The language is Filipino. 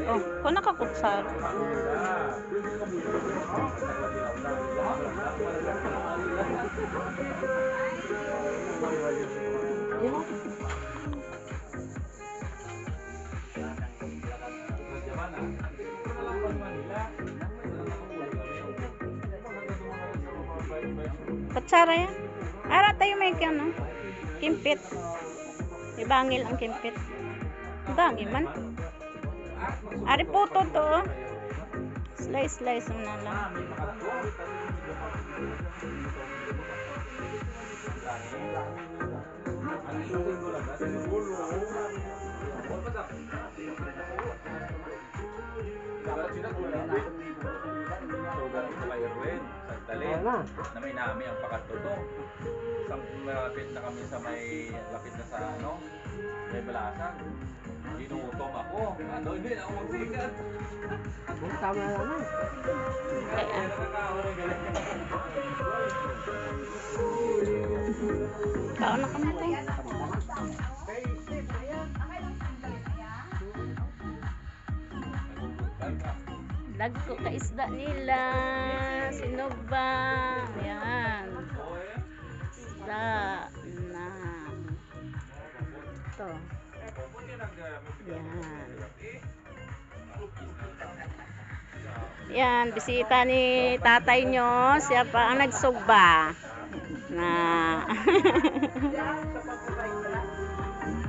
Oh, kung nakakutsar. Kutsara yan. Ara tayo may ano, kimpit. Ibangil ang kimpit. Bangil man. Ari puto to. Slice mo na lang. Na may nami ang pakatutong. Isang malapit na kami sa may lapit na sa ano, may balasan. Ginutom ako. Ano, hindi na ako magsikat. Tama na naman. Kaon na kami tayo. Dagko ka isda nila. Sinugba. Ayan. Isda na. Ito. Ayan. Yan, bisita ni tatay nyo. Siya pa ang nagsugba. Na.